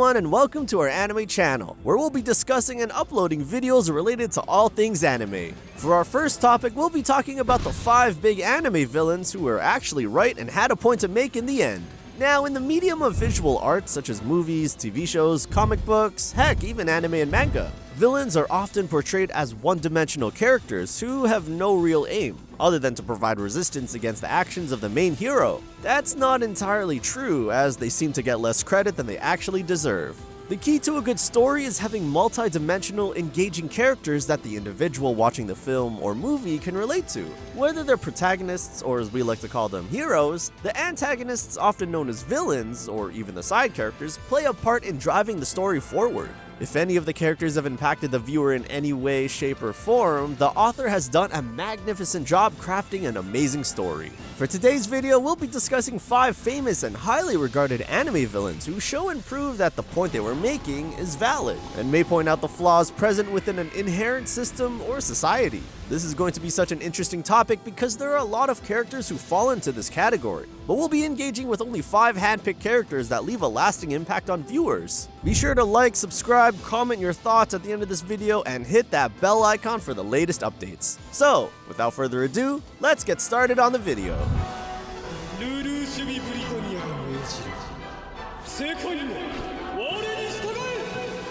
everyone, and welcome to our anime channel, where we'll be discussing and uploading videos related to all things anime. For our first topic, we'll be talking about the 5 big anime villains who were actually right and had a point to make in the end. Now, in the medium of visual art, such as movies, TV shows, comic books, heck, even anime and manga, villains are often portrayed as one-dimensional characters who have no real aim, other than to provide resistance against the actions of the main hero. That's not entirely true, as they seem to get less credit than they actually deserve. The key to a good story is having multi-dimensional, engaging characters that the individual watching the film or movie can relate to. Whether they're protagonists, or as we like to call them, heroes, the antagonists, often known as villains, or even the side characters, play a part in driving the story forward. If any of the characters have impacted the viewer in any way, shape, or form, the author has done a magnificent job crafting an amazing story. For today's video, we'll be discussing 5 famous and highly regarded anime villains who show and prove that the point they were making is valid, and may point out the flaws present within an inherent system or society. This is going to be such an interesting topic because there are a lot of characters who fall into this category, but we'll be engaging with only 5 handpicked characters that leave a lasting impact on viewers. Be sure to like, subscribe, comment your thoughts at the end of this video, and hit that bell icon for the latest updates. So, without further ado, let's get started on the video.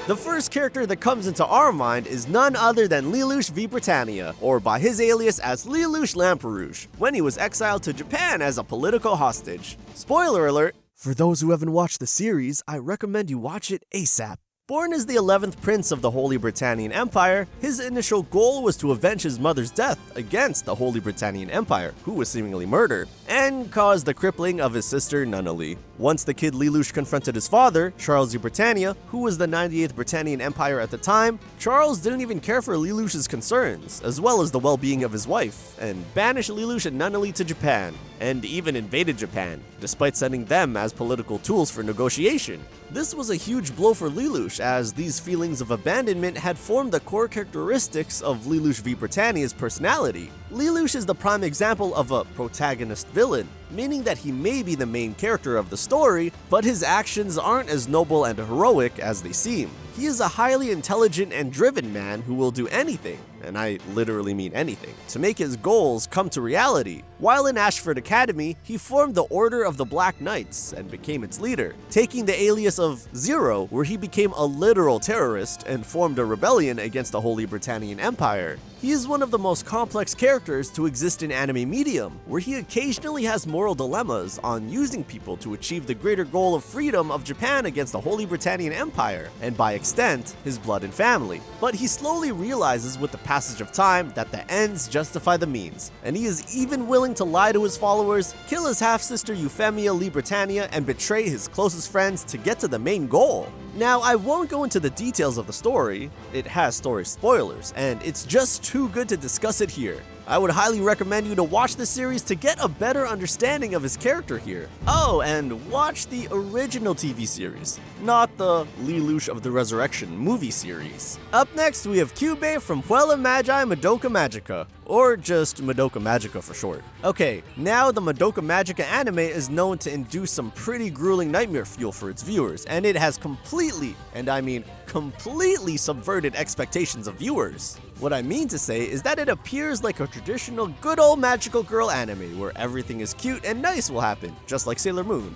The first character that comes into our mind is none other than Lelouch v Britannia, or by his alias as Lelouch Lamperouge, when he was exiled to Japan as a political hostage. Spoiler alert! For those who haven't watched the series, I recommend you watch it ASAP. Born as the 11th prince of the Holy Britannian Empire, his initial goal was to avenge his mother's death against the Holy Britannian Empire, who was seemingly murdered, and cause the crippling of his sister Nunnally. Once the kid Lelouch confronted his father, Charles of Britannia, who was the 98th Britannian Empire at the time, Charles didn't even care for Lelouch's concerns, as well as the well-being of his wife, and banished Lelouch and Nunnally to Japan, and even invaded Japan, despite sending them as political tools for negotiation. This was a huge blow for Lelouch, as these feelings of abandonment had formed the core characteristics of Lelouch v Britannia's personality. Lelouch is the prime example of a protagonist villain, meaning that he may be the main character of the story, but his actions aren't as noble and heroic as they seem. He is a highly intelligent and driven man who will do anything, and I literally mean anything, to make his goals come to reality. While in Ashford Academy, he formed the Order of the Black Knights and became its leader, taking the alias of Zero, where he became a literal terrorist and formed a rebellion against the Holy Britannian Empire. He is one of the most complex characters to exist in anime medium, where he occasionally has moral dilemmas on using people to achieve the greater goal of freedom of Japan against the Holy Britannian Empire, and by extent, his blood and family. But he slowly realizes with the passage of time that the ends justify the means, and he is even willing to lie to his followers, kill his half-sister Euphemia Lee Britannia, and betray his closest friends to get to the main goal. Now, I won't go into the details of the story, it has story spoilers, and it's just too good to discuss it here. I would highly recommend you to watch the series to get a better understanding of his character here. Oh, and watch the original TV series, not the Lelouch of the Resurrection movie series. Up next, we have Kyuubey from Fullmetal Madoka Magica, or just Madoka Magica for short. Okay, now the Madoka Magica anime is known to induce some pretty grueling nightmare fuel for its viewers, and it has completely, and I mean completely, subverted expectations of viewers. What I mean to say is that it appears like a traditional good old magical girl anime where everything is cute and nice will happen, just like Sailor Moon.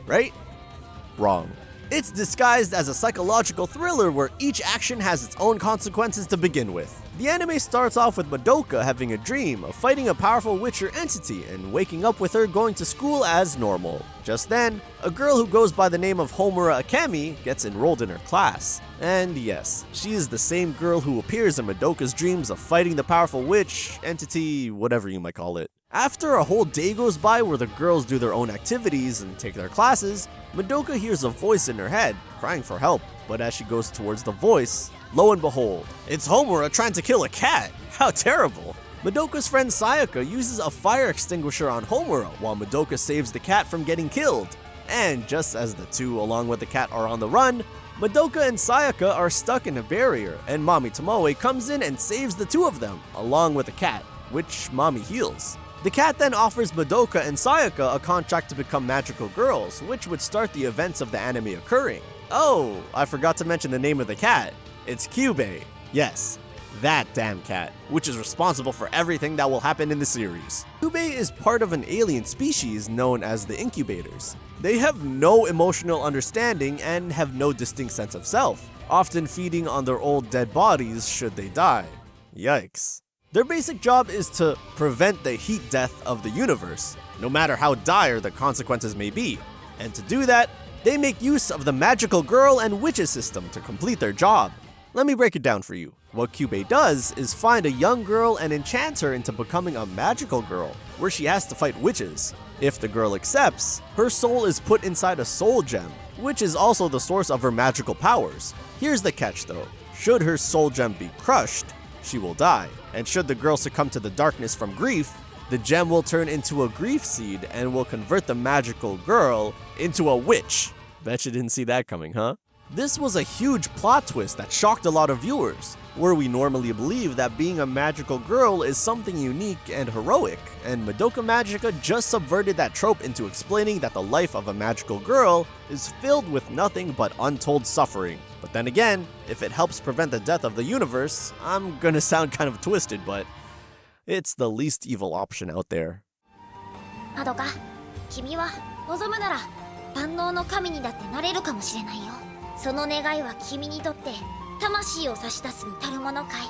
Right? Wrong. It's disguised as a psychological thriller where each action has its own consequences to begin with. The anime starts off with Madoka having a dream of fighting a powerful witcher entity and waking up with her going to school as normal. Just then, a girl who goes by the name of Homura Akemi gets enrolled in her class. And yes, she is the same girl who appears in Madoka's dreams of fighting the powerful witch, entity, whatever you might call it. After a whole day goes by where the girls do their own activities and take their classes, Madoka hears a voice in her head, crying for help. But as she goes towards the voice, lo and behold, it's Homura trying to kill a cat! How terrible! Madoka's friend Sayaka uses a fire extinguisher on Homura while Madoka saves the cat from getting killed. And just as the two along with the cat are on the run, Madoka and Sayaka are stuck in a barrier, and Mami Tomoe comes in and saves the two of them, along with the cat, which Mami heals. The cat then offers Madoka and Sayaka a contract to become magical girls, which would start the events of the anime occurring. Oh, I forgot to mention the name of the cat. It's Kyuubey. Yes, that damn cat, which is responsible for everything that will happen in the series. Kyuubey is part of an alien species known as the incubators. They have no emotional understanding and have no distinct sense of self, often feeding on their old dead bodies should they die. Yikes. Their basic job is to prevent the heat death of the universe, no matter how dire the consequences may be. And to do that, they make use of the magical girl and witches system to complete their job. Let me break it down for you. What Kyuubey does is find a young girl and enchant her into becoming a magical girl, where she has to fight witches. If the girl accepts, her soul is put inside a soul gem, which is also the source of her magical powers. Here's the catch though. Should her soul gem be crushed, she will die. And should the girl succumb to the darkness from grief, the gem will turn into a grief seed and will convert the magical girl into a witch. Bet you didn't see that coming, huh? This was a huge plot twist that shocked a lot of viewers, where we normally believe that being a magical girl is something unique and heroic, and Madoka Magica just subverted that trope into explaining that the life of a magical girl is filled with nothing but untold suffering. But then again, if it helps prevent the death of the universe, I'm gonna sound kind of twisted, but it's the least evil option out there. Madoka, 君は望むなら万能の神にだってなれるかもしれないよ。その願いは君にとって魂を差し出すに足るものかい。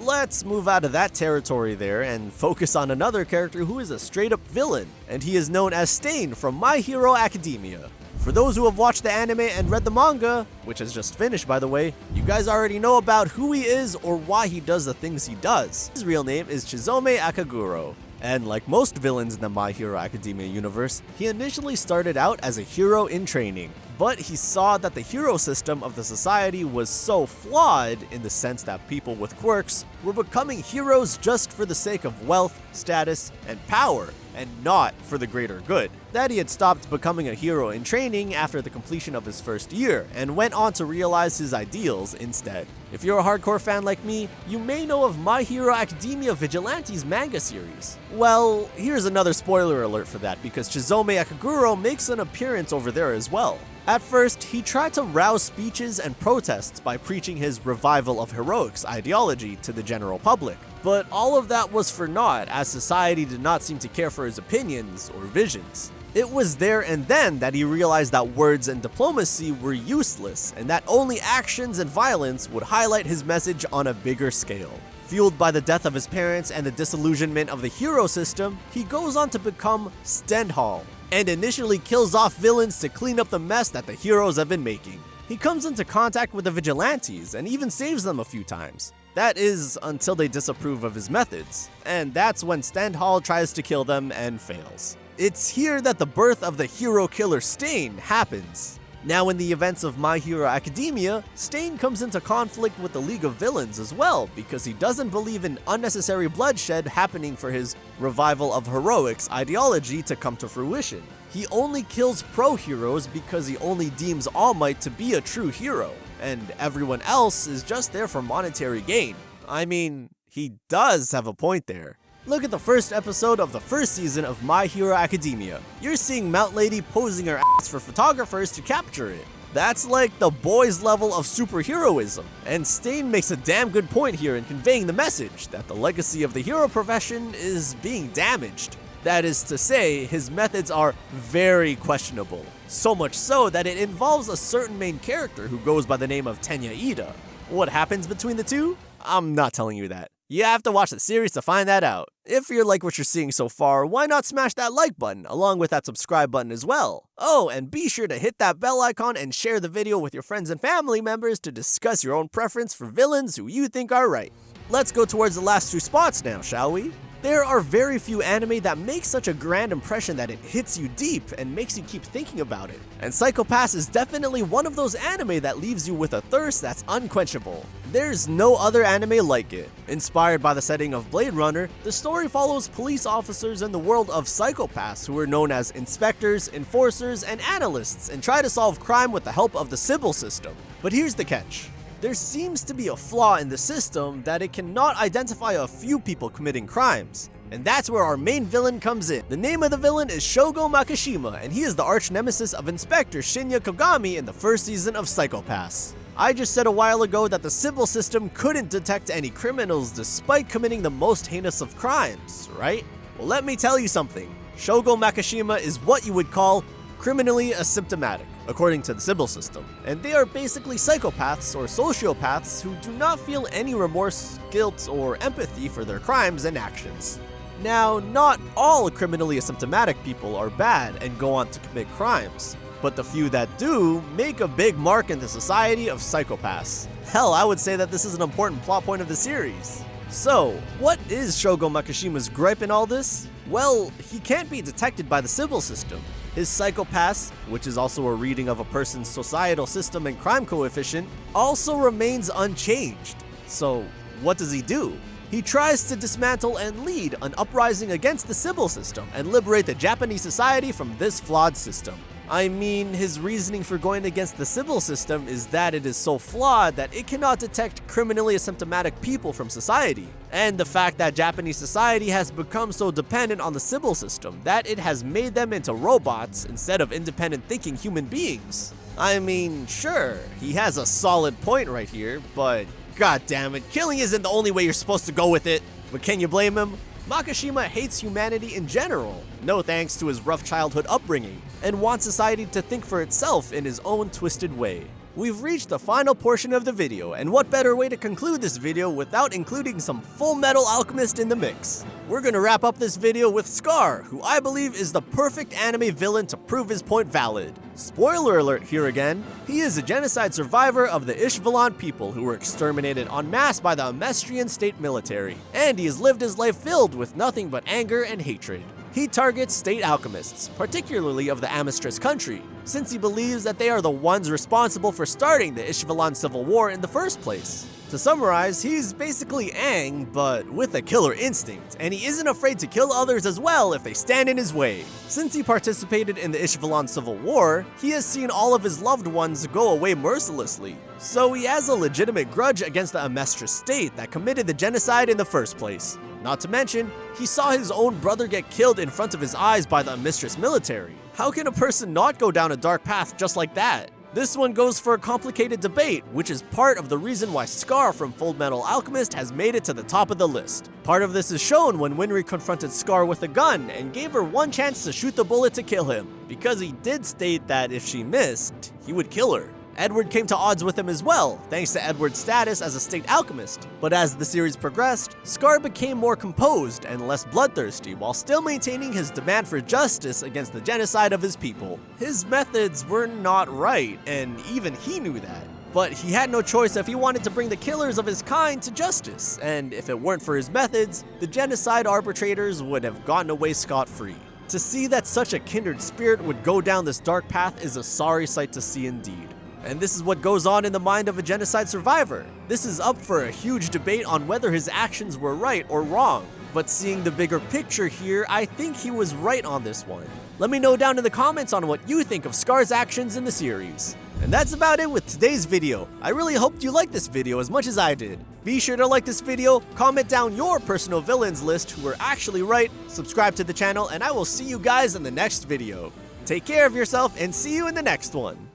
Let's move out of that territory there and focus on another character who is a straight-up villain, and he is known as Stain from My Hero Academia. For those who have watched the anime and read the manga, which has just finished by the way, you guys already know about who he is or why he does the things he does. His real name is Chizome Akaguro. And like most villains in the My Hero Academia universe, he initially started out as a hero in training. But he saw that the hero system of the society was so flawed in the sense that people with quirks were becoming heroes just for the sake of wealth, status, and power, and not for the greater good, that he had stopped becoming a hero in training after the completion of his first year, and went on to realize his ideals instead. If you're a hardcore fan like me, you may know of My Hero Academia Vigilantes manga series. Well, here's another spoiler alert for that, because Chizome Akaguro makes an appearance over there as well. At first, he tried to rouse speeches and protests by preaching his revival of heroics ideology to the general public. But all of that was for naught, as society did not seem to care for his opinions or visions. It was there and then that he realized that words and diplomacy were useless, and that only actions and violence would highlight his message on a bigger scale. Fueled by the death of his parents and the disillusionment of the hero system, he goes on to become Stendhal, and initially kills off villains to clean up the mess that the heroes have been making. He comes into contact with the vigilantes and even saves them a few times. That is, until they disapprove of his methods, and that's when Stendhal tries to kill them and fails. It's here that the birth of the hero killer Stain happens. Now in the events of My Hero Academia, Stain comes into conflict with the League of Villains as well, because he doesn't believe in unnecessary bloodshed happening for his revival of heroics ideology to come to fruition. He only kills pro-heroes because he only deems All Might to be a true hero, and everyone else is just there for monetary gain. I mean, he does have a point there. Look at the first episode of the first season of My Hero Academia. You're seeing Mount Lady posing her ass for photographers to capture it. That's like the boys level of superheroism, and Stain makes a damn good point here in conveying the message that the legacy of the hero profession is being damaged. That is to say, his methods are very questionable, so much so that it involves a certain main character who goes by the name of Tenya Ida. What happens between the two? I'm not telling you that. You have to watch the series to find that out. If you like what you're seeing so far, why not smash that like button, along with that subscribe button as well. Oh, and be sure to hit that bell icon and share the video with your friends and family members to discuss your own preference for villains who you think are right. Let's go towards the last two spots now, shall we? There are very few anime that make such a grand impression that it hits you deep and makes you keep thinking about it. And Psycho Pass is definitely one of those anime that leaves you with a thirst that's unquenchable. There's no other anime like it. Inspired by the setting of Blade Runner, the story follows police officers in the world of Psycho Pass who are known as inspectors, enforcers, and analysts and try to solve crime with the help of the Sybil system. But here's the catch. There seems to be a flaw in the system that it cannot identify a few people committing crimes. And that's where our main villain comes in. The name of the villain is Shogo Makashima, and he is the arch nemesis of Inspector Shinya Kogami in the first season of Psycho-Pass. I just said a while ago that the Sybil system couldn't detect any criminals despite committing the most heinous of crimes, right? Well, let me tell you something. Shogo Makashima is what you would call criminally asymptomatic, according to the Sybil system. And they are basically psychopaths or sociopaths who do not feel any remorse, guilt, or empathy for their crimes and actions. Now, not all criminally asymptomatic people are bad and go on to commit crimes, but the few that do make a big mark in the society of psychopaths. Hell, I would say that this is an important plot point of the series. So, what is Shogo Makashima's gripe in all this? Well, he can't be detected by the Sybil system. His psychopaths, which is also a reading of a person's societal system and crime coefficient, also remains unchanged. So, what does he do? He tries to dismantle and lead an uprising against the Sybil system and liberate the Japanese society from this flawed system. I mean, his reasoning for going against the Sybil system is that it is so flawed that it cannot detect criminally asymptomatic people from society, and the fact that Japanese society has become so dependent on the Sybil system that it has made them into robots instead of independent thinking human beings. I mean, sure, he has a solid point right here, but god damn it, killing isn't the only way you're supposed to go with it. But can you blame him? Makashima hates humanity in general, no thanks to his rough childhood upbringing, and wants society to think for itself in his own twisted way. We've reached the final portion of the video, and what better way to conclude this video without including some Fullmetal Alchemist in the mix? We're gonna wrap up this video with Scar, who I believe is the perfect anime villain to prove his point valid. Spoiler alert here again, he is a genocide survivor of the Ishvalan people who were exterminated en masse by the Amestrian state military, and he has lived his life filled with nothing but anger and hatred. He targets state alchemists, particularly of the Amistris country, since he believes that they are the ones responsible for starting the Ishvalan civil war in the first place. To summarize, he's basically Aang, but with a killer instinct, and he isn't afraid to kill others as well if they stand in his way. Since he participated in the Ishvalan civil war, he has seen all of his loved ones go away mercilessly, so he has a legitimate grudge against the Amestris state that committed the genocide in the first place. Not to mention, he saw his own brother get killed in front of his eyes by the Amistris military. How can a person not go down a dark path just like that? This one goes for a complicated debate, which is part of the reason why Scar from Fullmetal Alchemist has made it to the top of the list. Part of this is shown when Winry confronted Scar with a gun and gave her one chance to shoot the bullet to kill him, because he did state that if she missed, he would kill her. Edward came to odds with him as well, thanks to Edward's status as a state alchemist. But as the series progressed, Scar became more composed and less bloodthirsty while still maintaining his demand for justice against the genocide of his people. His methods were not right, and even he knew that. But he had no choice if he wanted to bring the killers of his kind to justice, and if it weren't for his methods, the genocide arbitrators would have gotten away scot-free. To see that such a kindred spirit would go down this dark path is a sorry sight to see indeed. And this is what goes on in the mind of a genocide survivor. This is up for a huge debate on whether his actions were right or wrong. But seeing the bigger picture here, I think he was right on this one. Let me know down in the comments on what you think of Scar's actions in the series. And that's about it with today's video. I really hoped you liked this video as much as I did. Be sure to like this video, comment down your personal villains list who were actually right, subscribe to the channel, and I will see you guys in the next video. Take care of yourself and see you in the next one.